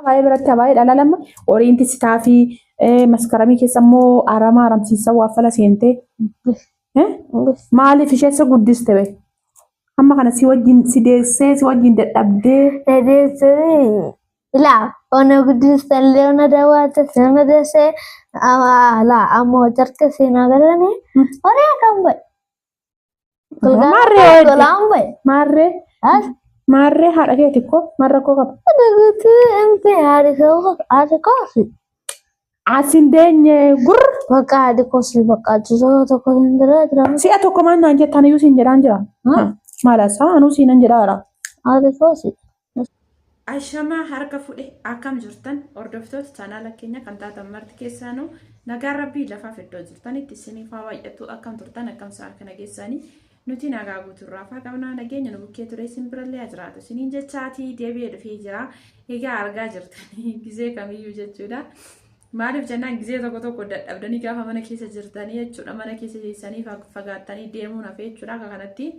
Baay'ee biratti baay'ee dhala lama oriinti sitaa fi maskaramii keessa immoo arama aramsiisa waafala seentee maaliif isheessa guddiste be amma kana si wajjin si deessee si wajjin dadhabdee la ona guddistallee ona daawwatte ona deessee la ammoo jarka seenaa galanii horii akkam bahe Marre haadha keeti ko marra ko qaba. Aduuti empe haadha koofi. Asin deenye gur. Bakka haadha koofi bakka jira tokko hin jira. Si'a tokko maan naan jettaan iyyuu siin jedhaan jira. Maalasaa anuu siinan jedhaara. Haadha koofi. Ashama harka fuudhe akkam jirtan hordoftoota chaanaala keenya kan taatan marti keessaanuu nagaa rabbii lafaaf iddoo jirtanitti isiniif haa baay'atu akkam turtan akkam sa'a kana geessanii. Nuti nagaa guuturraa qabnaa nageenya nu bukkee ture isin birallee jiraatu isiniin jechaatii deebi'ee dhufee jira egaa argaa jirtanii gizee kamiyyuu jechuudha maaliif jennaan gizee tokko dadhabdanii gaafa mana keessa jirtanii jechuudha mana keessa keessanii fagaattanii deemuun hafee jechuudha akka kanatti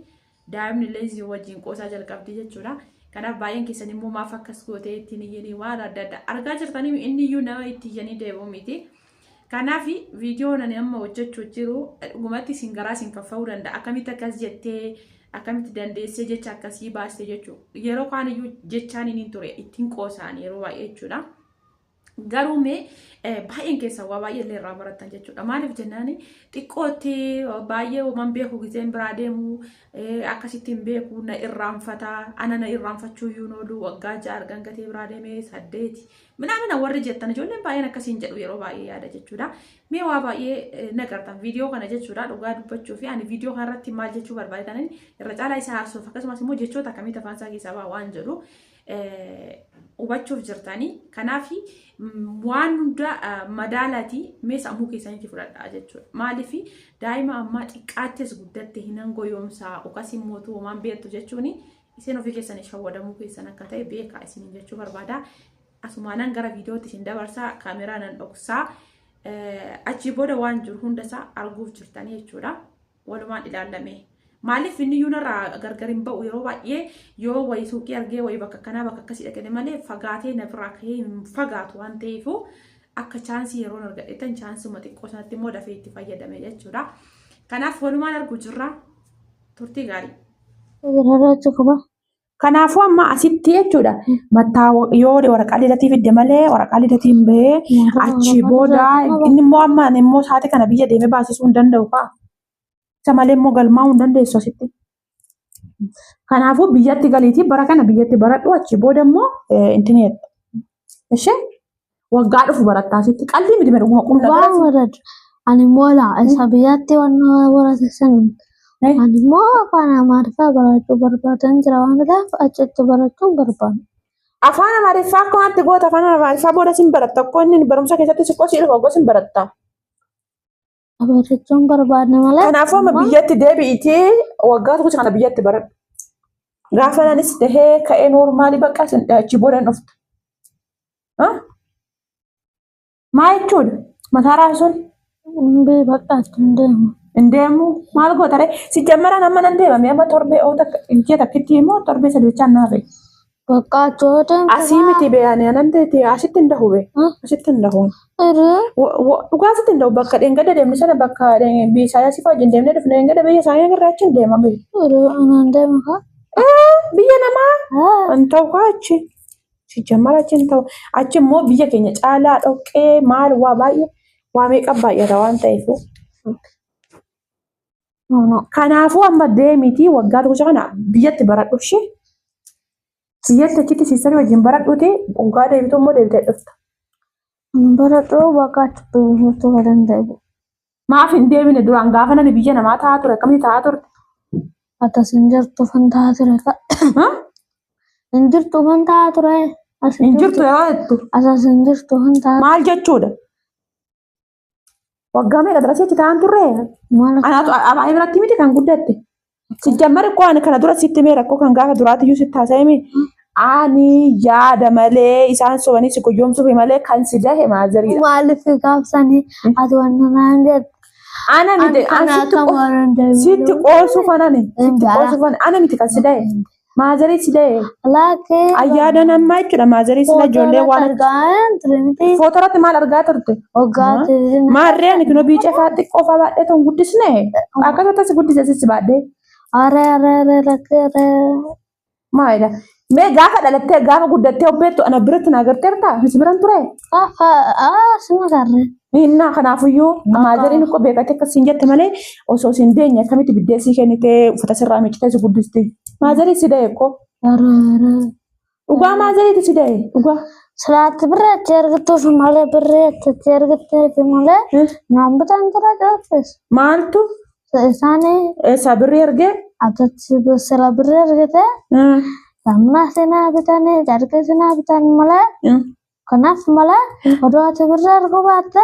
daa'imni illee isin wajjin qoosaa jalqabdi jechuudha kanaaf baay'een keessan immoo maaf akkas gootee ittiin iyyanii waan adda addaa argaa jirtanii inni iyyuu nama itti iyyanii deebi'u miti. Kanafi video nani amma hojjechuu jiru dhugumatti isin garaa isin kaffa'uu danda'a akkamitti akkas jettee akkamitti dandeessee jecha akkasii baastee jechuudha yeroo kaan iyyuu jechaan inni ture ittiin qoosaan yeroo baay'ee jechuudha garuu mee baay'een keessaa waa baay'ee illee irraa baratan jechuudha maaliif jennaan xiqqootti baay'ee uuman beeku giseen biraa deemu akkasittiin beeku na irraanfataa ana na irraanfachuu iyyuu noolu waggaa ja'a argan gatee biraa deemee 8 Minamina warri jettan ijoolleen baay'een akkasiin jedhu yeroo baay'ee yaada jechuudha. Mee waa baay'ee nagartan viidiyoo kana jechuudha dhugaa dubbachuu fi ani viidiyoo kanarratti maal jechuu barbaadan irra caalaa isaa haasoof akkasumas immoo jechoota akkamitti afaan isaa keessaa baa waan jedhu hubachuuf jirtanii. Kanaaf waan hunda madaalati mee sammuu keessanitti fudhadhaa jechuudha. Maaliif daa'ima ammaa xiqqaattis guddatte hinan goyoomsaa yookaas immoo tuumaan beektu jechuun isin ofii keessanii shawwadamuu keessan akka ta'e beekaa isin jechuu barbaada. Asumaanan gara viidiyootti isin dabarsaa kaameraan nan dhoksaa achi booda waan jiru hundasaa arguuf jirtanii jechuudha walumaan ilaalame maaliif inni yuunarraa gargar hin ba'u yeroo baay'ee yoo wayi suuqii argee wayi bakka kanaa bakka akkasii dhaqanii malee fagaatee nafirraa ka'ee hin fagaatu waan ta'eef akka chaansii yeroo argadhetan chaansuma xiqqoo sanatti immoo dafee itti fayyadame jechuudha kanaaf walumaan argu jirra turtii gaarii. Kanaafuu amma asitti jechuudha mataa yoo waraqaa lidhatii fidde malee waraqaa lidhatii hin bahee achi booda inni immoo amma immoo saate kana biyya deemee baasisuu hin danda'u fa'a. Isa malee immoo galmaa'uu hin dandeessu asitti. Kanaafuu biyyatti galiitii bara kana biyyatti baradhu achi booda immoo intineetti. Ishee waggaa dhufu barattaa asitti qalbii miti dhuguma qumna. Waan baradhu ani immoo laa isa biyyatti waan baratan. Ani immoo afaan Amaariffaa barachuu barbaadan jira waan ta'eef achitti barachuun barbaadu. Afaan Amaariffaa akkamitti goota afaan Amaariffaa booda sin baratta akkoo inni barumsa keessatti siqqoo si dhufa sin baratta. Barachuun barbaadne malee. Kanaafuu amma biyyatti deebi'itii waggaa tokko kana biyyatti baradhu. Gaafa nanis tahee ka'ee noormaalii bakka achi booda hin dhuftu. Maa jechuudha mataa raasuun. Bakka hin deemu. Indemu maal gootare si jammara nama nan deemame amma torbee oo takka injii takkitti immoo torbee sadechaan naafe. Bakka jootan. Asii miti beeyanii anan ta'e asitti hin dahu asitti hin dahu. Dhugaa asitti hin dahu bakka dheengada deemne sana bakka biisaayaa si fa'aa deemnee dhufne dheengada biyya isaanii irraa achi hin deemame. Anaan deema kaa. Biyya namaa hin ta'u kaa achi si jammara achi hin ta'u achi immoo biyya keenya caalaa dhoqqee maal waa baay'ee waa meeqa baay'ata waan ta'eef. Kanaafuu amma deemiti waggaa tokko kana biyyatti baradhu ishee biyyatti achitti siisarii wajjin baradhuuti waggaa deebitu immoo deebitee dhufta. Baradhu waggaatti beekuu kan danda'u. Maaf hin deebine duraan gaafa nani biyya namaa taa'aa ture akkamitti taa'aa turte? Atas hin jirtu kan taa'aa ture ka. Hin jirtu kan taa'aa ture. Hin jirtu yeroo jettu. Asas hin jirtu kan taa'aa. Maal jechuudha? Waggaa meeqa darasii achi taa'an turre? Anaatu abaayi biratti miti kan guddatte. Si jammari koo ani kana dura sitti mee rakkoo kan gaafa duraati iyyuu sitti haasa'ime. Ani yaada malee isaan sobanii si guyyoomsuuf malee kan si dahe maazariidha. Maaliif gaafsanii ati wanna naan jedhu. Ana miti sitti qoosuuf anani. Sitti qoosuuf ana miti kan si dahe. Maazarii sidee. Laakee. Ayyaada namaa jechuudha maazarii sila ijoollee waan. Argaan Trinity. Footoratti maal argaa turte? Hoggaate. Maarreen kinoo biicee fa'aa xiqqoo fa'aa baadhee ta'u guddisne. Akkasumas guddisee baadhee. Are lakkee. Maayidha. Mee gaafa dhalattee gaafa guddattee obbeettu ana biratti na agarteerta? Misi biran ture? Sima garre. Innaa kanaafuyyuu maazariin koo beekate akkasiin jette malee osoo siin deenya akkamitti biddeessii kennitee uffata sirraa miiccitee si guddiste. Maazarii si da'e koo. Dhugaa maazariiti si da'e dhugaa. Salaatti birreetti ergituuf malee birreetti ergiteef malee naan bitaan jira jaafes. Maaltu? Isaanii. Eessaa birrii ergee? Atatti sila birree ergite. Samna sinaa bitanii jarqee sinaa bitan malee. Kanaaf malee odoo ati birree erguu baatte.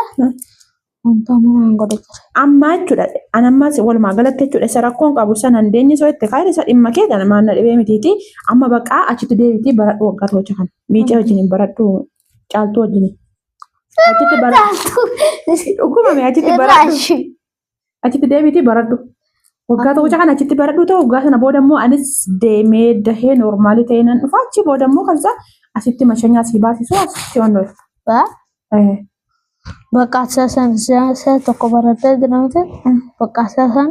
Wanta manaan godhe jira. Amma jechuudha. Ani ammas walumaa galatti jechuudha. Isa rakkoon qabu sana handeenyi soo itti kaayee isa dhimma kee kana maanna dhibee mitiiti. Amma baqaa achitti deebitii baradhu waggaa tocha kana. Miicee wajjin baradhu caaltuu wajjin. Achitti baradhu. Dhugumame achitti baradhu. Achitti deebitii baradhu. Waggaa tocha kana achitti baradhu ta'u waggaa sana booda immoo anis deemee dahee noormaalii ta'ee nan dhufa achi booda immoo kan isaa asitti mashanyaa si baasisu asitti wannoo. Bakka saya tokko baratee jiramte bakka san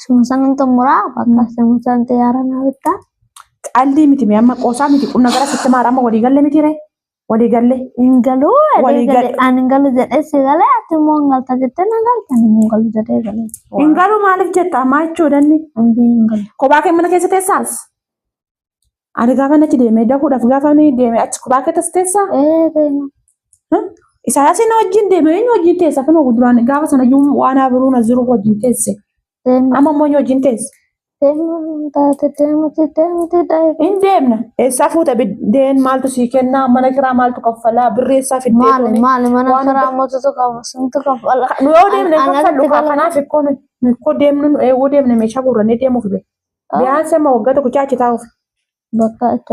sumusan xumuraa bakka sumusan xiyyaara na bitta. Qalbii miti mee amma qoosaa miti qunna gara sitti maara amma walii galle miti ree walii galle. Ingalu ani ingalu jedhee si galee ati immoo ingalta jettee na galta ani ingalu jedhee galee. Ingalu maaliif jetta maa jechuudhanni? Ingalu. Kophaa kee mana keessa teessaas? Ani gaafa achi deemee dakuudhaaf gaafa ani deemee achi kophaa kee teessaa? Deema. Isaas inni wajjin deemee inni wajjin teessa kan duraan gaafa sana iyyuu waan abiruun aziru wajjin teesse. Amma immoo inni wajjin teesse. Deemti. Hin deemna. Eessaa fuute biddeen maaltu sii kennaa mana kiraa maaltu kaffalaa birreessaa fiddee. Maali mana kiraa mootutu qaba suntu kaffala. Nu yoo deemne kaffallu kanaaf ikkoo deemnu eewwuu deemne meeshaa guurrannee deemuuf be. Biyyaansa amma waggaa tokko chaachi taa'uuf.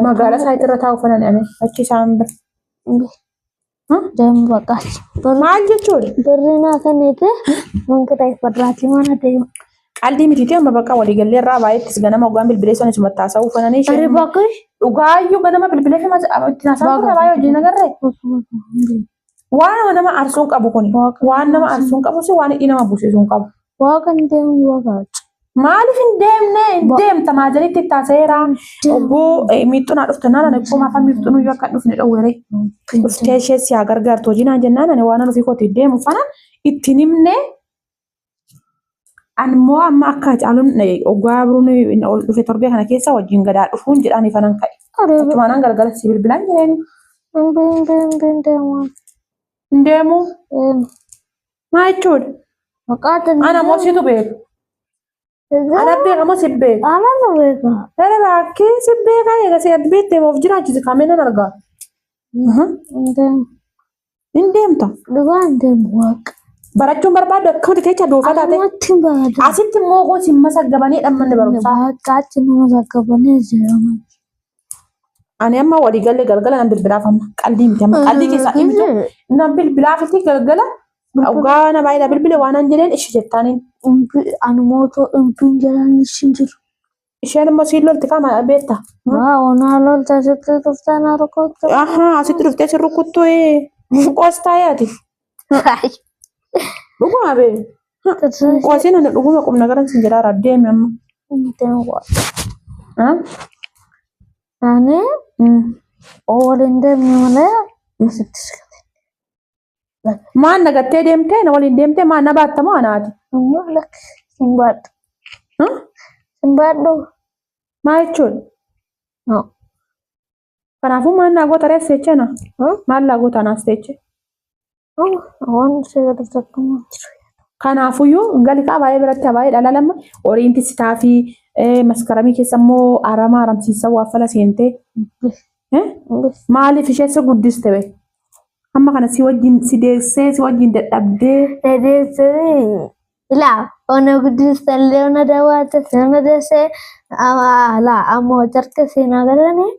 Magaalaa isaa irra taa'uuf anan ame achi isaan bira. Deemu bakkaati. Maal jechuudha? Birri naa kenniite wanti ta'e fadraatii mana deema. Qalbii mitiitii amma bakka waliigallee irraa baay'eettis ganama ogaan bilbileessan isuma taasa'uu fananii ishee. Ari bakkee. Dhugaayyuu ganama bilbilee fi itti naasaan kun baay'ee hojii nagarree. Waan nama arsuun qabu kuni. Waan nama arsuun qabu si waan hidhii nama buusisuun qabu. Waaqa hin deemu waaqaachu. Maaliif hin deemne hin deemta maajalitti itti taaseera. Oguu miixxunaa dhufte naan ani akkuma afaan miixxunuu yoo akka dhufne dhowwere. Dhuftee ishee si haa gargaartu hojii naan jennaan ani waan ofii kootti deemu fana ittiin himne. Anmoo amma akka caaluun ogaa biruun ol dhufe torbee kana keessa wajjin gadaa dhufuun jedhanii fanan ka'e. Achuma naan galgala si bilbilaan jireenya. Hin deemu. Maa jechuudha? Ana moo situ beeku? Ana beekamoo si beeku? Ana nu beeka. Dhala baakee si beekaa eega si adda beektee moof jiraachise kaameen argaa. Hin deemta. Dhugaa hin deemu waaqa. Barachuun barbaadu akkamitti kecha duufa taate? Asitti immoo gosi masaggabanii dhammanni barumsaa. Baakkaatti nama saggabanii jiraman. Ani amma walii galee galgala nan bilbilaaf amma qalbii miti amma qalbii keessaa dhimmitu nan bilbilaafitti galgala dhugaa na baay'ee bilbile waan an jedheen ishee jettaaniin. Ani mootoo dhimpiin jedhan ishin jiru. Isheen immoo siin lolti kama beekta. Onaa lolta asitti dhuftee na rukuttu. Asitti dhuftee si rukuttu qoostaa yaati. Dhuguma bee. Qoosiin ani dhuguma qubna garan sin jedhaa deemi amma. Ani waliin deemne malee asitti siqate. Maan nagattee deemtee na waliin deemtee maan na baattamoo anaati? Simbaadhu. Simbaadhu. Maa jechuudha? Kanaafuu maan naa goota reessa jecheena? Maal laa goota anaas teeche? Waan seera takkumaa jiru. Kanaafuyyuu galiqaa baay'ee biratti baay'ee dhala lama oriinti sitaa fi maskaramii keessa immoo aramaa aramsiisa waafala seentee maaliif ishee si guddiste bee? Amma kana si wajjin si deessee si wajjin dadhabdee. Deessee ilaa ona guddistallee ona daawwatte ona deessee ammoo jarka seenaa galanii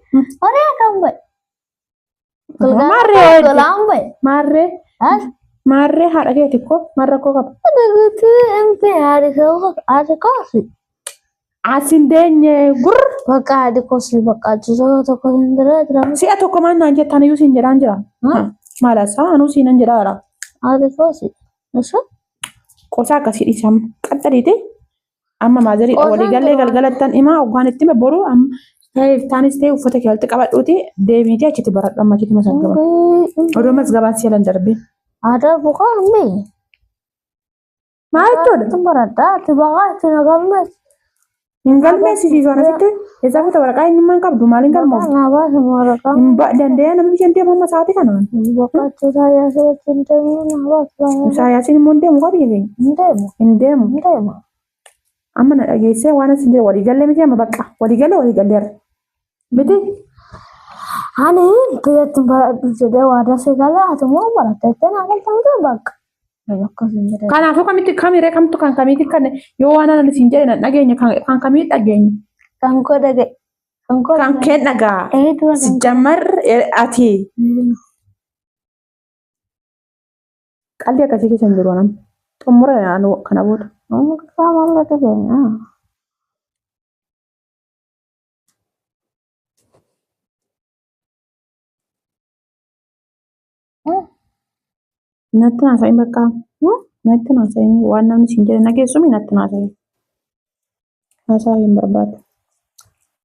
horii akkam bahe. Maarree. Maarree haadha keeti koo marra koo qaba. Dhuguutii MP haadha koo fi Asindeenye gur. Bakka adi kosi bakka juzoo tokko hin jira. Si'a tokko maan naan jettan iyyuu siin jedhaan jira. Maala isaa anuu siinan jedhaara. Adi kosi. Isa? Qosaa akkasii dhiisam qaxxaliiti. Amma maazariidha walii gallee galgalattan himaa oggaan itti boru taanis ta'e uffata kee walitti qabadhuuti deebiitii achitti baradhu amma achitti masaggaban. Odoo masgabaan seelan darbee. Ada bukaa hin Maal jechuudha? Baradhaa ati baqaa itti nagalmees. Hin galmeessisiisu anasitti isaa fuuta waraqaa eenyummaan qabdu maaliin galmoo? Nabaasa waraqaa. Danda'ee namni biyya deemu amma sa'aatii kanaan. Bakka Isaayyaas irratti hin deemu nabaasa. Isaayyaasiin immoo hin deemu qabiyya keenya. Hin deemu. Amma na dhageessee waan asin jedhe waliigallee miti amma bakka waliigalleerra. Miti. Ani biyyatti baradhu jedhee waadaa seegalee ati immoo barattee nagaltamte bakka. Kanaafuu kamitti kamiree kamtu kan kamiiti kan yoo waan anan isin jedhe nan dhageenya kan kamii dhageenya. Kan koo dhagaye. Kan keen dhagaa. Jammar ati. Qalbii akkasii keessa hin jiru anam. Xumura kana booda. Kan maal dhageenya. Natti naasa'i bakka. Natti naasa'i waan namni isin jedhe nageessumi natti naasa'i. Haasaa hin barbaadu.